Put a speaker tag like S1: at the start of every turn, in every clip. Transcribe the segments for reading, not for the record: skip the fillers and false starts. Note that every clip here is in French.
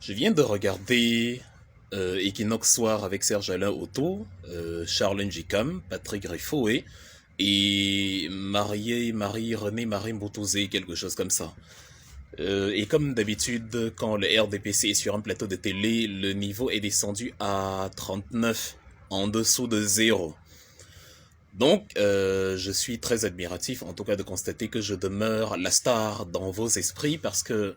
S1: Je viens de regarder Equinox Soir avec Serge Alain Otto, Charles Njikam, Patrick Griffoé et Marie-Renée Marie Mboutouze, quelque chose comme ça. Et comme d'habitude, quand le RDPC est sur un plateau de télé, le niveau est descendu à 39, en dessous de zéro. Donc, je suis très admiratif, en tout cas, de constater que je demeure la star dans vos esprits parce que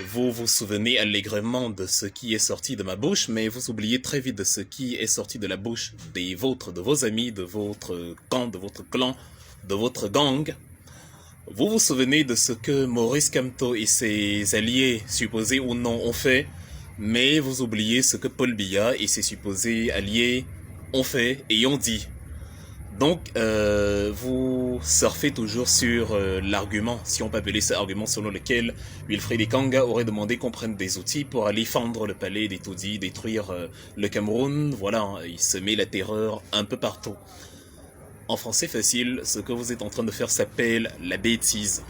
S1: vous vous souvenez allègrement de ce qui est sorti de ma bouche, mais vous oubliez très vite de ce qui est sorti de la bouche des vôtres, de vos amis, de votre camp, de votre clan, de votre gang. Vous vous souvenez de ce que Maurice Kamto et ses alliés, supposés ou non, ont fait, mais vous oubliez ce que Paul Biya et ses supposés alliés ont fait et ont dit. Donc, vous surfez toujours sur l'argument, si on peut appeler ça argument, selon lequel Wilfried Ekanga aurait demandé qu'on prenne des outils pour aller fendre le palais des taudis, détruire le Cameroun. Voilà, hein, il se met la terreur un peu partout. En français facile, ce que vous êtes en train de faire s'appelle la bêtise.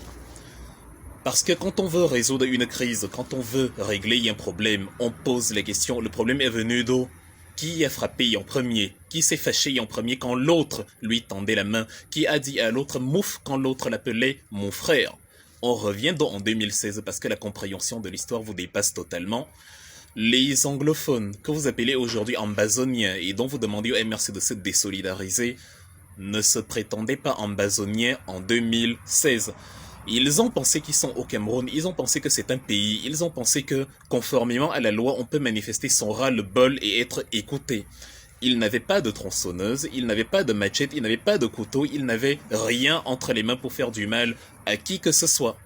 S1: Parce que quand on veut résoudre une crise, quand on veut régler un problème, on pose la question, le problème est venu d'où? Qui a frappé en premier? Qui s'est fâché en premier quand l'autre lui tendait la main? Qui a dit à l'autre mouf quand l'autre l'appelait mon frère? On revient donc en 2016 parce que la compréhension de l'histoire vous dépasse totalement. Les anglophones, que vous appelez aujourd'hui ambazoniens et dont vous demandez au MRC de se désolidariser, ne se prétendaient pas ambazoniens en 2016. Ils ont pensé qu'ils sont au Cameroun, ils ont pensé que c'est un pays, ils ont pensé que, conformément à la loi, on peut manifester son ras-le-bol et être écouté. Ils n'avaient pas de tronçonneuse, ils n'avaient pas de machette, ils n'avaient pas de couteau, ils n'avaient rien entre les mains pour faire du mal à qui que ce soit.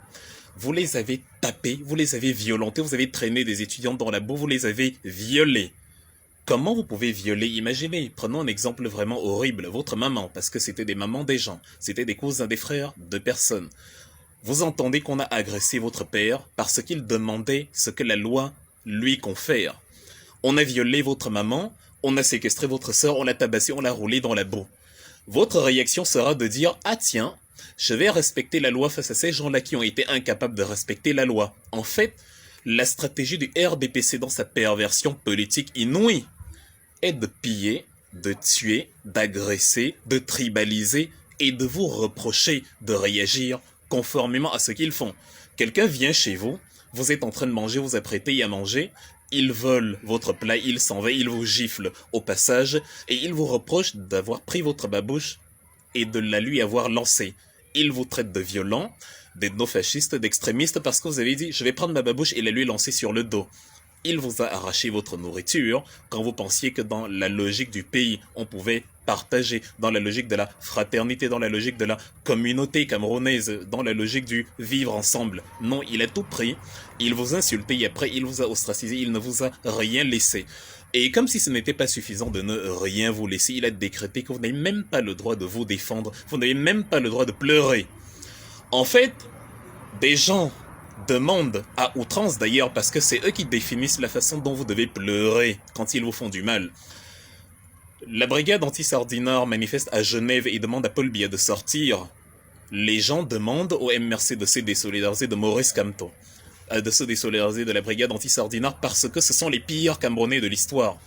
S1: Vous les avez tapés, vous les avez violentés, vous avez traîné des étudiants dans la boue, vous les avez violés. Comment vous pouvez violer? Imaginez, prenons un exemple vraiment horrible, votre maman, parce que c'était des mamans des gens, c'était des cousins, des frères, de personnes. Vous entendez qu'on a agressé votre père parce qu'il demandait ce que la loi lui confère. On a violé votre maman, on a séquestré votre sœur, on l'a tabassé, on l'a roulé dans la boue. Votre réaction sera de dire « Ah tiens, je vais respecter la loi face à ces gens-là qui ont été incapables de respecter la loi. » En fait, la stratégie du RDPC dans sa perversion politique inouïe est de piller, de tuer, d'agresser, de tribaliser et de vous reprocher de réagir conformément à ce qu'ils font. Quelqu'un vient chez vous, vous êtes en train de manger, vous apprêtez à manger, il vole votre plat, il s'en va, il vous gifle au passage et il vous reproche d'avoir pris votre babouche et de la lui avoir lancée. Il vous traite de violent, d'ethnofasciste, d'extrémiste parce que vous avez dit « je vais prendre ma babouche et la lui lancer sur le dos ». Il vous a arraché votre nourriture quand vous pensiez que dans la logique du pays, on pouvait partager, dans la logique de la fraternité, dans la logique de la communauté camerounaise, dans la logique du vivre ensemble. Non, il a tout pris, il vous a insulté et après il vous a ostracisé, il ne vous a rien laissé. Et comme si ce n'était pas suffisant de ne rien vous laisser, il a décrété que vous n'avez même pas le droit de vous défendre, vous n'avez même pas le droit de pleurer. En fait, des gens demandent à outrance d'ailleurs, parce que c'est eux qui définissent la façon dont vous devez pleurer quand ils vous font du mal. La brigade anti-Sardinard manifeste à Genève et demande à Paul Biya de sortir. Les gens demandent au MRC de se désolidariser de Maurice Kamto, de se désolidariser de la brigade anti-Sardinard parce que ce sont les pires Camerounais de l'histoire.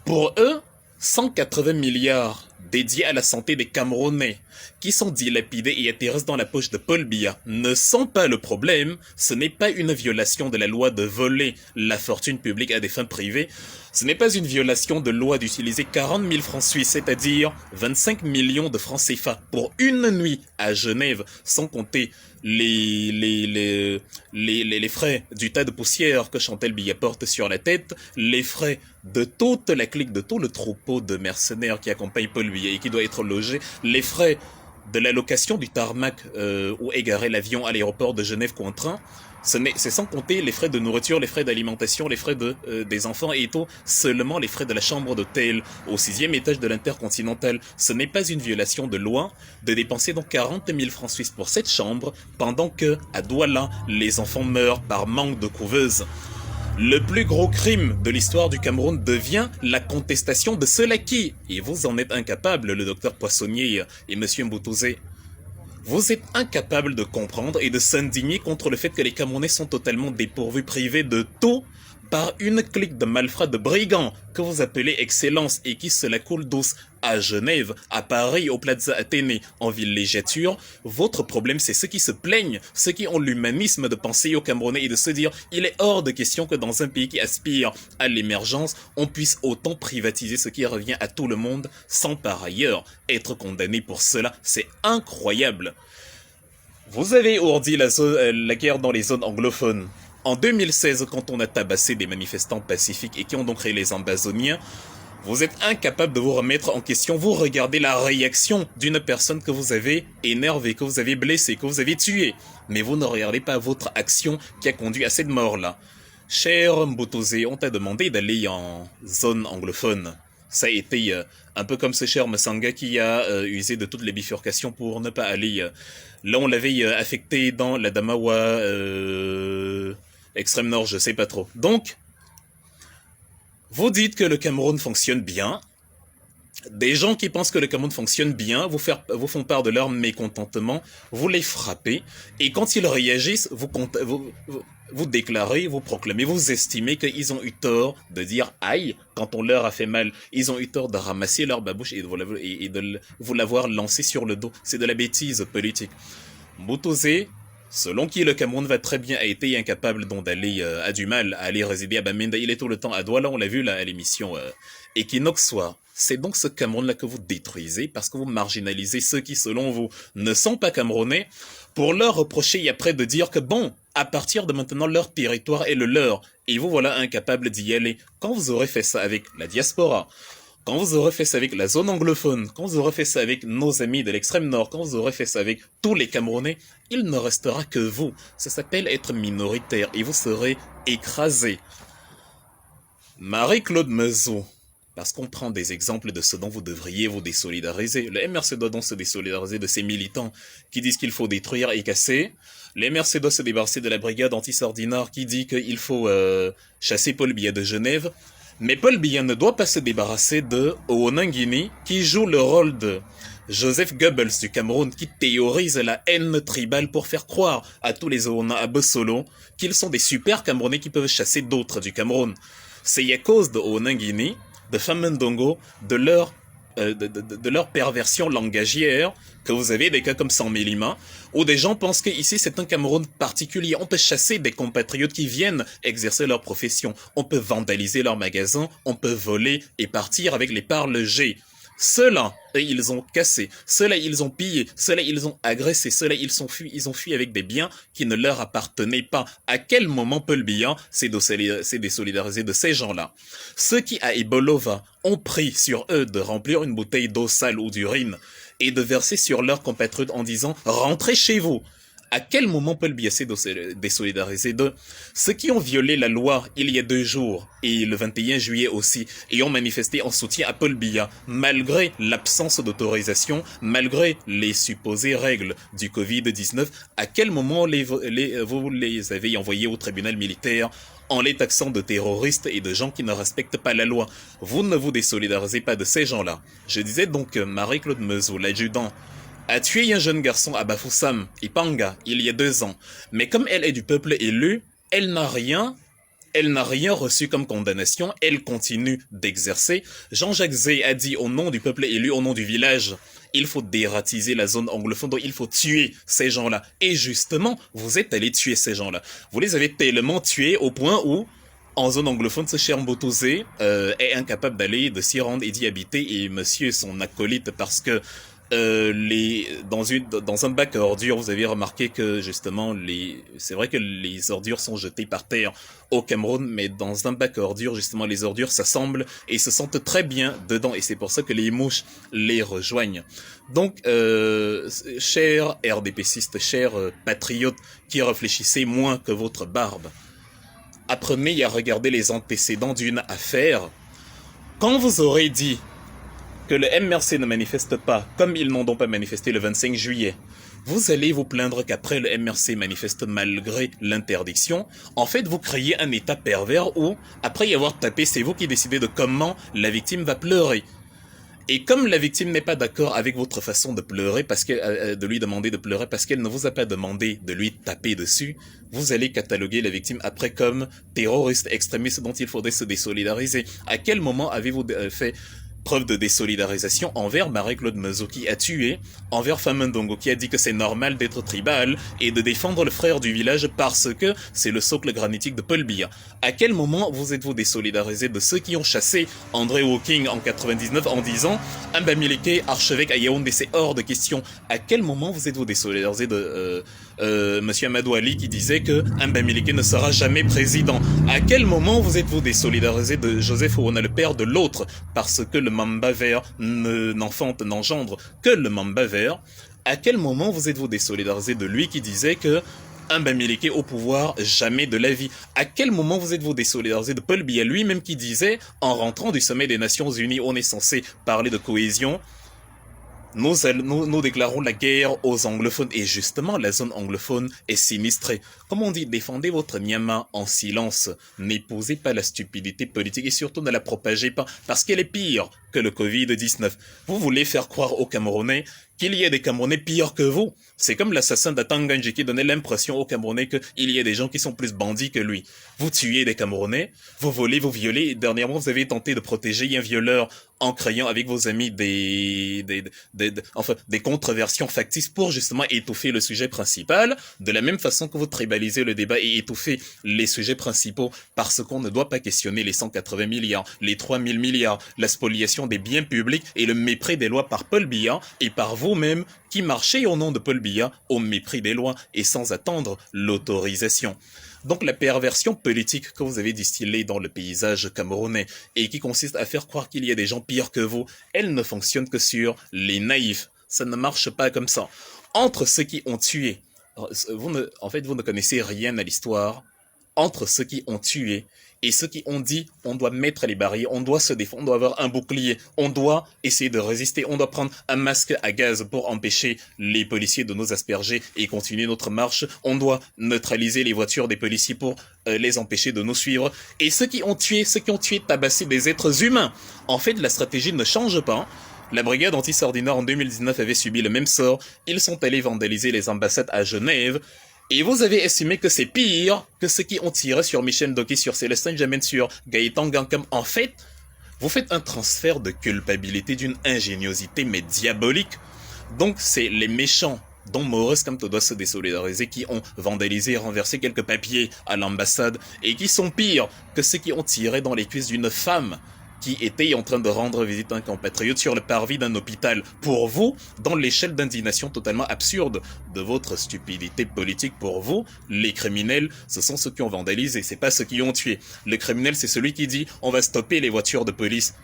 S1: Pour eux, 180 milliards dédiés à la santé des Camerounais qui sont dilapidés et atterrissent dans la poche de Paul Biya ne sont pas le problème. Ce n'est pas une violation de la loi de voler la fortune publique à des fins privées. Ce n'est pas une violation de loi d'utiliser 40 000 francs suisses, c'est-à-dire 25 millions de francs CFA pour une nuit à Genève, sans compter les frais du tas de poussière que Chantal Biya porte sur la tête, les frais de toute la clique, de tout le troupeau de mercenaires qui accompagne Paul Biya et qui doit être logé, les frais de la location du tarmac où est garé l'avion à l'aéroport de Genève-Cointrin. C'est sans compter les frais de nourriture, les frais d'alimentation, les frais des enfants et tout, seulement les frais de la chambre d'hôtel au 6e étage de l'Intercontinental. Ce n'est pas une violation de loi de dépenser donc 40 000 francs suisses pour cette chambre pendant que, à Douala, les enfants meurent par manque de couveuse. Le plus gros crime de l'histoire du Cameroun devient la contestation de cela qui, et vous en êtes incapable, le docteur Poissonnier et monsieur Mboutouze, vous êtes incapable de comprendre et de s'indigner contre le fait que les Camerounais sont totalement dépourvus, privés de tout par une clique de malfrats, de brigands que vous appelez Excellence et qui se la coule douce à Genève, à Paris, au Plaza Athénée, en villégiature. Votre problème, c'est ceux qui se plaignent, ceux qui ont l'humanisme de penser aux Camerounais et de se dire il est hors de question que dans un pays qui aspire à l'émergence, on puisse autant privatiser ce qui revient à tout le monde sans par ailleurs être condamné pour cela. C'est incroyable. Vous avez ourdi la guerre dans les zones anglophones. En 2016, quand on a tabassé des manifestants pacifiques et qui ont donc créé les Ambazoniens, vous êtes incapable de vous remettre en question. Vous regardez la réaction d'une personne que vous avez énervée, que vous avez blessée, que vous avez tuée. Mais vous ne regardez pas votre action qui a conduit à cette mort-là. Cher Mbotozé, on t'a demandé d'aller en zone anglophone. Ça a été un peu comme ce cher Masanga qui a usé de toutes les bifurcations pour ne pas aller. Là, on l'avait affecté dans la Damawa extrême nord, je sais pas trop. Donc, vous dites que le Cameroun fonctionne bien. Des gens qui pensent que le Cameroun fonctionne bien vous font part de leur mécontentement, vous les frappez, et quand ils réagissent, vous déclarez, vous proclamez, vous estimez qu'ils ont eu tort de dire aïe quand on leur a fait mal. Ils ont eu tort de ramasser leur babouche et de vous l'avoir lancé sur le dos. C'est de la bêtise politique. Mbotozé, selon qui le Cameroun va très bien, a été incapable donc d'aller, a du mal à aller résider à Bamenda. Il est tout le temps à Douala, on l'a vu là à l'émission Equinox Soir. C'est donc ce Cameroun-là que vous détruisez parce que vous marginalisez ceux qui, selon vous, ne sont pas Camerounais pour leur reprocher et après de dire que bon, à partir de maintenant, leur territoire est le leur et vous voilà incapable d'y aller. Quand vous aurez fait ça avec la diaspora, quand vous aurez fait ça avec la zone anglophone, quand vous aurez fait ça avec nos amis de l'extrême nord, quand vous aurez fait ça avec tous les Camerounais, il ne restera que vous. Ça s'appelle être minoritaire et vous serez écrasé. Marie-Claude Mezou. Parce qu'on prend des exemples de ce dont vous devriez vous désolidariser. Le MRC doit donc se désolidariser de ces militants qui disent qu'il faut détruire et casser. Le MRC doit se débarrasser de la brigade anti-Sardinard qui dit qu'il faut chasser Paul Biya de Genève. Mais Paul Biya ne doit pas se débarrasser de Oonangini qui joue le rôle de Joseph Goebbels du Cameroun qui théorise la haine tribale pour faire croire à tous les Oona à Bossolo qu'ils sont des super Camerounais qui peuvent chasser d'autres du Cameroun. C'est à cause de Oonangini, de Famendongo, de leur perversion langagière, que vous avez des cas comme Samélima, où des gens pensent qu'ici c'est un Cameroun particulier. On peut chasser des compatriotes qui viennent exercer leur profession. On peut vandaliser leurs magasins, on peut voler et partir avec les parles G. Ceux-là, ils ont cassé, ceux-là, ils ont pillé, ceux-là, ils ont agressé, ceux-là, ils ont fui avec des biens qui ne leur appartenaient pas. À quel moment Paul Biya s'est désolidarisé de ces gens-là? Ceux qui, à Ebolova, ont pris sur eux de remplir une bouteille d'eau sale ou d'urine et de verser sur leurs compatriotes en disant « Rentrez chez vous ». À quel moment Paul Biya s'est désolidarisé de ceux qui ont violé la loi il y a 2 jours et le 21 juillet aussi et ont manifesté en soutien à Paul Biya malgré l'absence d'autorisation, malgré les supposées règles du Covid-19. À quel moment vous les avez envoyés au tribunal militaire en les taxant de terroristes et de gens qui ne respectent pas la loi? Vous ne vous désolidarisez pas de ces gens-là. Je disais donc Marie-Claude Mezou, l'adjudant, a tué un jeune garçon à Bafoussam, Ipanga, il y a 2 ans. Mais comme elle est du peuple élu, elle n'a rien reçu comme condamnation, elle continue d'exercer. Jean-Jacques Zay a dit au nom du peuple élu, au nom du village, il faut dératiser la zone anglophone, donc il faut tuer ces gens-là. Et justement, vous êtes allé tuer ces gens-là. Vous les avez tellement tués au point où, en zone anglophone, ce cher Mbotozé est incapable de s'y rendre et d'y habiter, et monsieur son acolyte, parce que dans un bac à ordures, vous avez remarqué que justement c'est vrai que les ordures sont jetées par terre au Cameroun, mais dans un bac à ordures, justement, les ordures s'assemblent et se sentent très bien dedans, et c'est pour ça que les mouches les rejoignent. Donc, chers RDPcistes, chers patriotes qui réfléchissez moins que votre barbe, apprenez à regarder les antécédents d'une affaire. Quand vous aurez dit que le MRC ne manifeste pas, comme ils n'ont donc pas manifesté le 25 juillet, vous allez vous plaindre qu'après le MRC manifeste malgré l'interdiction. En fait, vous créez un état pervers où, après y avoir tapé, c'est vous qui décidez de comment la victime va pleurer. Et comme la victime n'est pas d'accord avec votre façon de pleurer, de lui demander de pleurer parce qu'elle ne vous a pas demandé de lui taper dessus, vous allez cataloguer la victime après comme terroriste extrémiste dont il faudrait se désolidariser. À quel moment avez-vous fait preuve de désolidarisation envers Marie-Claude Mezeau qui a tué, envers Famendongo qui a dit que c'est normal d'être tribal et de défendre le frère du village parce que c'est le socle granitique de Paul Biya? À quel moment vous êtes-vous désolidarisé de ceux qui ont chassé André Woking en 99 en disant Mbamileke, archevêque à Yaoundé, c'est hors de question? À quel moment vous êtes-vous désolidarisé de Monsieur Amadou Ali qui disait que Mbamileke ne sera jamais président? À quel moment vous êtes-vous désolidarisé de Joseph Ouna, le père de l'autre, parce que le Mamba vert n'engendre que le Mamba vert? À quel moment vous êtes-vous désolidarisé de lui qui disait que Mbamileke au pouvoir, jamais de la vie? À quel moment vous êtes-vous désolidarisé de Paul Biya lui-même qui disait, en rentrant du sommet des Nations Unies, on est censé parler de cohésion, nous déclarons la guerre aux anglophones, et justement la zone anglophone est sinistrée. Comme on dit, défendez votre Nyama en silence, n'épousez pas la stupidité politique et surtout ne la propagez pas, parce qu'elle est pire que le Covid-19. Vous voulez faire croire aux Camerounais qu'il y a des Camerounais pires que vous. C'est comme l'assassin d'Atanganji qui donnait l'impression aux Camerounais qu'il y a des gens qui sont plus bandits que lui. Vous tuez des Camerounais, vous volez, vous violez, et dernièrement vous avez tenté de protéger un violeur en créant avec vos amis des contreversions factices pour justement étouffer le sujet principal, de la même façon que vous tribalisez le débat et étouffez les sujets principaux parce qu'on ne doit pas questionner les 180 milliards, les 3000 milliards, la spoliation des biens publics et le mépris des lois par Paul Biya et par vous-même qui marchez au nom de Paul Biya au mépris des lois et sans attendre l'autorisation. Donc la perversion politique que vous avez distillée dans le paysage camerounais et qui consiste à faire croire qu'il y a des gens pires que vous, elle ne fonctionne que sur les naïfs. Ça ne marche pas comme ça. Entre ceux qui ont tué, vous ne connaissez rien à l'histoire, entre ceux qui ont tué et ceux qui ont dit on doit mettre les barrières, on doit se défendre, on doit avoir un bouclier, on doit essayer de résister, on doit prendre un masque à gaz pour empêcher les policiers de nous asperger et continuer notre marche, on doit neutraliser les voitures des policiers pour les empêcher de nous suivre. Et ceux qui ont tué, tabassé des êtres humains. En fait, la stratégie ne change pas. La brigade anti-Sardina en 2019 avait subi le même sort. Ils sont allés vandaliser les ambassades à Genève. Et vous avez estimé que c'est pire que ceux qui ont tiré sur Michel Doki, sur Célestin Jamen, sur Gaëtan Gankam. En fait, vous faites un transfert de culpabilité d'une ingéniosité mais diabolique. Donc c'est les méchants dont Maurice Kamto doit se désolidariser qui ont vandalisé et renversé quelques papiers à l'ambassade et qui sont pires que ceux qui ont tiré dans les cuisses d'une femme qui était en train de rendre visite à un compatriote sur le parvis d'un hôpital. Pour vous, dans l'échelle d'indignation totalement absurde de votre stupidité politique, pour vous, les criminels, ce sont ceux qui ont vandalisé, c'est pas ceux qui ont tué. Le criminel, c'est celui qui dit « on va stopper les voitures de police ».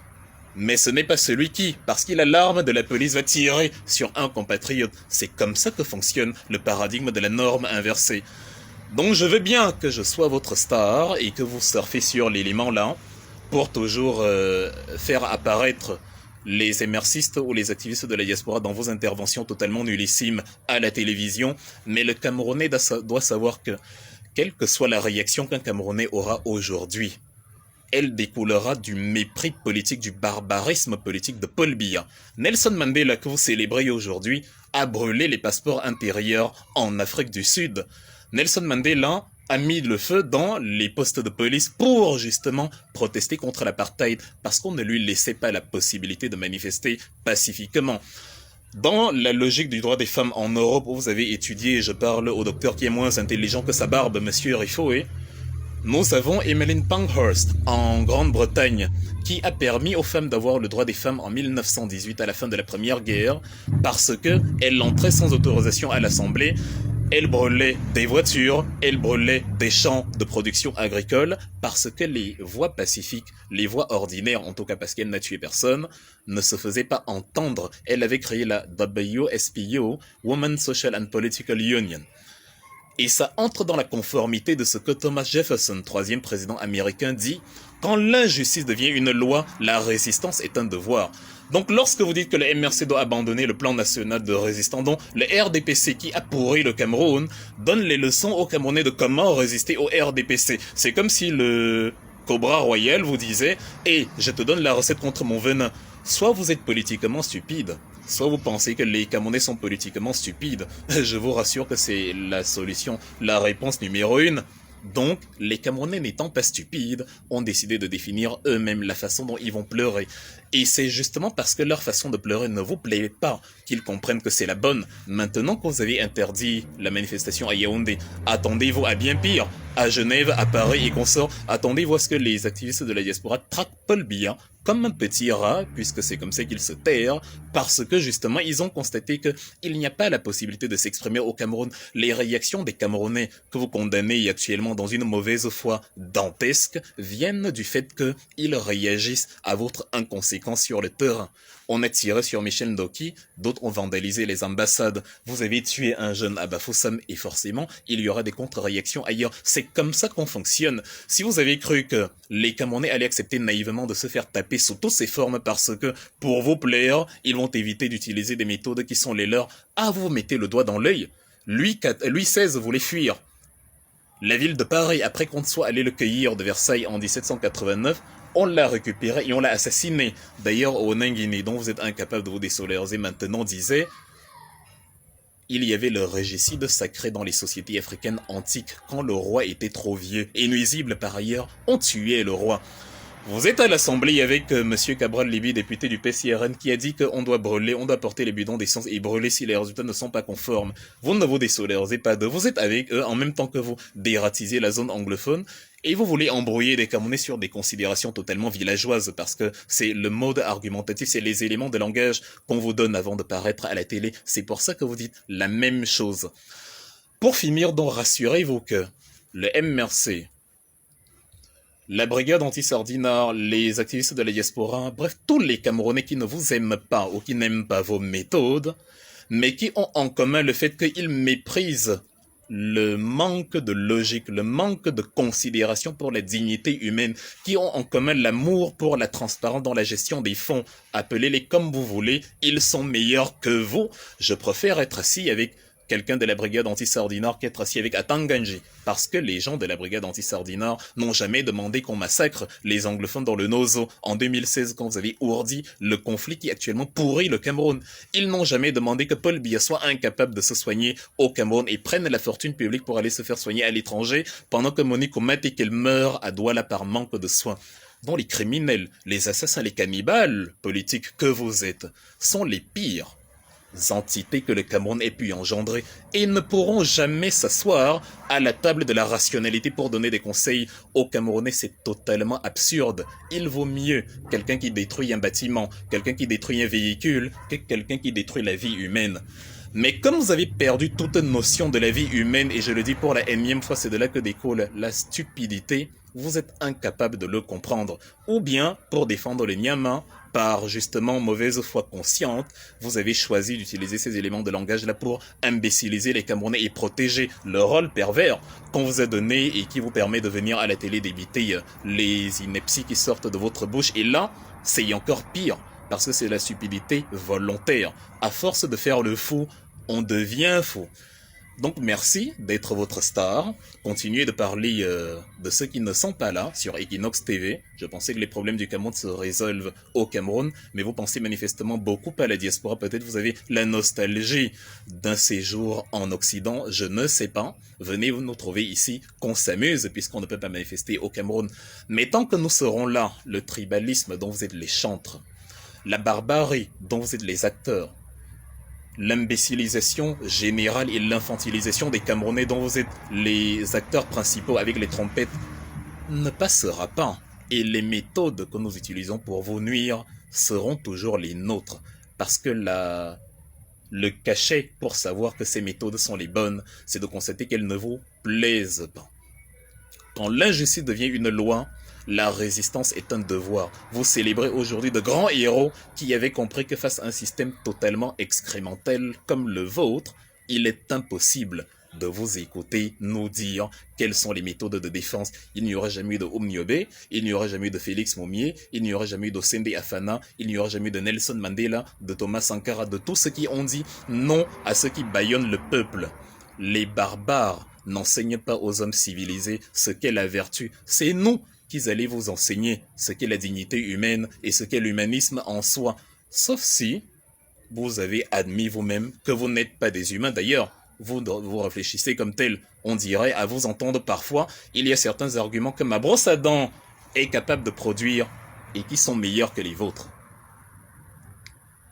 S1: Mais ce n'est pas celui qui, parce qu'il a l'arme de la police, va tirer sur un compatriote. C'est comme ça que fonctionne le paradigme de la norme inversée. Donc je veux bien que je sois votre star et que vous surfez sur l'élément là, pour toujours faire apparaître les émercistes ou les activistes de la diaspora dans vos interventions totalement nullissimes à la télévision. Mais le Camerounais doit savoir que, quelle que soit la réaction qu'un Camerounais aura aujourd'hui, elle découlera du mépris politique, du barbarisme politique de Paul Biya. Nelson Mandela, que vous célébrez aujourd'hui, a brûlé les passeports intérieurs en Afrique du Sud. Nelson Mandela a mis le feu dans les postes de police pour justement protester contre l'apartheid parce qu'on ne lui laissait pas la possibilité de manifester pacifiquement. Dans la logique du droit des femmes en Europe, où vous avez étudié, je parle au docteur qui est moins intelligent que sa barbe, monsieur Rifoé, nous avons Emmeline Pankhurst en Grande-Bretagne qui a permis aux femmes d'avoir le droit des femmes en 1918 à la fin de la Première Guerre parce que elle entrait sans autorisation à l'Assemblée. Elle brûlait des voitures, elle brûlait des champs de production agricole parce que les voix pacifiques, les voix ordinaires, en tout cas parce qu'elle n'a tué personne, ne se faisaient pas entendre. Elle avait créé la WSPU, Women's Social and Political Union. Et ça entre dans la conformité de ce que Thomas Jefferson, troisième président américain, dit « Quand l'injustice devient une loi, la résistance est un devoir ». Donc lorsque vous dites que le MRC doit abandonner le plan national de résistance, dont le RDPC qui a pourri le Cameroun, donne les leçons aux Camerounais de comment résister au RDPC. C'est comme si le Cobra Royal vous disait « Hey, je te donne la recette contre mon venin ». Soit vous êtes politiquement stupide, soit vous pensez que les Camerounais sont politiquement stupides. Je vous rassure que c'est la solution, la réponse numéro une. Donc, les Camerounais n'étant pas stupides, ont décidé de définir eux-mêmes la façon dont ils vont pleurer. Et c'est justement parce que leur façon de pleurer ne vous plaît pas qu'ils comprennent que c'est la bonne. Maintenant que vous avez interdit la manifestation à Yaoundé, attendez-vous à bien pire. À Genève, à Paris et consorts, attendez-vous à ce que les activistes de la diaspora traquent Paul Biya comme un petit rat, puisque c'est comme ça qu'ils se terrent, parce que justement ils ont constaté que il n'y a pas la possibilité de s'exprimer au Cameroun. Les réactions des Camerounais que vous condamnez actuellement dans une mauvaise foi dantesque viennent du fait qu'ils réagissent à votre inconséquence sur le terrain. On a tiré sur Michel Ndoki, d'autres ont vandalisé les ambassades. Vous avez tué un jeune à Bafoussam et forcément, il y aura des contre-réactions ailleurs. C'est comme ça qu'on fonctionne. Si vous avez cru que les Camerounais allaient accepter naïvement de se faire taper sous toutes ces formes parce que, pour vous plaire, ils vont éviter d'utiliser des méthodes qui sont les leurs, vous mettez le doigt dans l'œil. Louis XVI voulait fuir. La ville de Paris, après qu'on soit allé le cueillir de Versailles en 1789, on l'a récupéré et on l'a assassiné. D'ailleurs, Onanguini, dont vous êtes incapable de vous désolidariser maintenant, disait il y avait le régicide sacré dans les sociétés africaines antiques. Quand le roi était trop vieux et nuisible par ailleurs, on tuait le roi. Vous êtes à l'Assemblée avec Monsieur Cabral Libi, député du PCRN, qui a dit qu'on doit brûler, on doit porter les bidons d'essence et brûler si les résultats ne sont pas conformes. Vous ne vous désolidarisez pas d'eux, vous êtes avec eux en même temps que vous dératisez la zone anglophone et vous voulez embrouiller les Camerounais sur des considérations totalement villageoises parce que c'est le mode argumentatif, c'est les éléments de langage qu'on vous donne avant de paraître à la télé. C'est pour ça que vous dites la même chose. Pour finir, donc rassurez-vous que le MRC, la brigade anti-sardinard, les activistes de la diaspora, bref, tous les Camerounais qui ne vous aiment pas ou qui n'aiment pas vos méthodes, mais qui ont en commun le fait qu'ils méprisent le manque de logique, le manque de considération pour la dignité humaine, qui ont en commun l'amour pour la transparence dans la gestion des fonds. Appelez-les comme vous voulez, ils sont meilleurs que vous. Je préfère être assis avec quelqu'un de la brigade anti-sardinard qui est assis avec Atanganji. Parce que les gens de la brigade anti-sardinard n'ont jamais demandé qu'on massacre les anglophones dans le Nozo en 2016 quand vous avez ourdi le conflit qui actuellement pourrit le Cameroun. Ils n'ont jamais demandé que Paul Biya soit incapable de se soigner au Cameroun et prenne la fortune publique pour aller se faire soigner à l'étranger pendant que Monique Omate et qu'elle meurt à Douala par manque de soins. Dont les criminels, les assassins, les cannibales politiques que vous êtes sont les pires entités que le Cameroun ait pu engendrer et ne pourront jamais s'asseoir à la table de la rationalité pour donner des conseils aux Camerounais. C'est totalement absurde. Il vaut mieux quelqu'un qui détruit un bâtiment, quelqu'un qui détruit un véhicule, que quelqu'un qui détruit la vie humaine. Mais comme vous avez perdu toute notion de la vie humaine, et je le dis pour la énième fois, c'est de là que découle la stupidité, vous êtes incapable de le comprendre. Ou bien, pour défendre le Nyama, par justement mauvaise foi consciente, vous avez choisi d'utiliser ces éléments de langage-là pour imbéciliser les Camerounais et protéger le rôle pervers qu'on vous a donné et qui vous permet de venir à la télé débiter les inepties qui sortent de votre bouche. Et là, c'est encore pire, parce que c'est la stupidité volontaire. À force de faire le fou, on devient fou. Donc merci d'être votre star. Continuez de parler de ceux qui ne sont pas là sur Equinox TV. Je pensais que les problèmes du Cameroun se résolvent au Cameroun, mais vous pensez manifestement beaucoup à la diaspora. Peut-être vous avez la nostalgie d'un séjour en Occident, je ne sais pas. Venez nous trouver ici, qu'on s'amuse, puisqu'on ne peut pas manifester au Cameroun. Mais tant que nous serons là, le tribalisme dont vous êtes les chantres, la barbarie dont vous êtes les acteurs, l'imbécilisation générale et l'infantilisation des Camerounais dont vous êtes les acteurs principaux avec les trompettes ne passera pas. Et les méthodes que nous utilisons pour vous nuire seront toujours les nôtres. Parce que le cachet pour savoir que ces méthodes sont les bonnes, c'est de constater qu'elles ne vous plaisent pas. Quand l'injustice devient une loi, la résistance est un devoir. Vous célébrez aujourd'hui de grands héros qui avaient compris que face à un système totalement excrémentel comme le vôtre, il est impossible de vous écouter nous dire quelles sont les méthodes de défense. Il n'y aura jamais eu de Oumniobé, il n'y aura jamais eu de Félix Momier, il n'y aura jamais eu d'Osende Afana, il n'y aura jamais eu de Nelson Mandela, de Thomas Sankara, de tous ceux qui ont dit non à ceux qui bâillonnent le peuple. Les barbares n'enseignent pas aux hommes civilisés ce qu'est la vertu. C'est nous qu'ils allaient vous enseigner ce qu'est la dignité humaine et ce qu'est l'humanisme en soi. Sauf si vous avez admis vous-même que vous n'êtes pas des humains. D'ailleurs, vous réfléchissez comme tel. On dirait, à vous entendre parfois, il y a certains arguments que ma brosse à dents est capable de produire et qui sont meilleurs que les vôtres.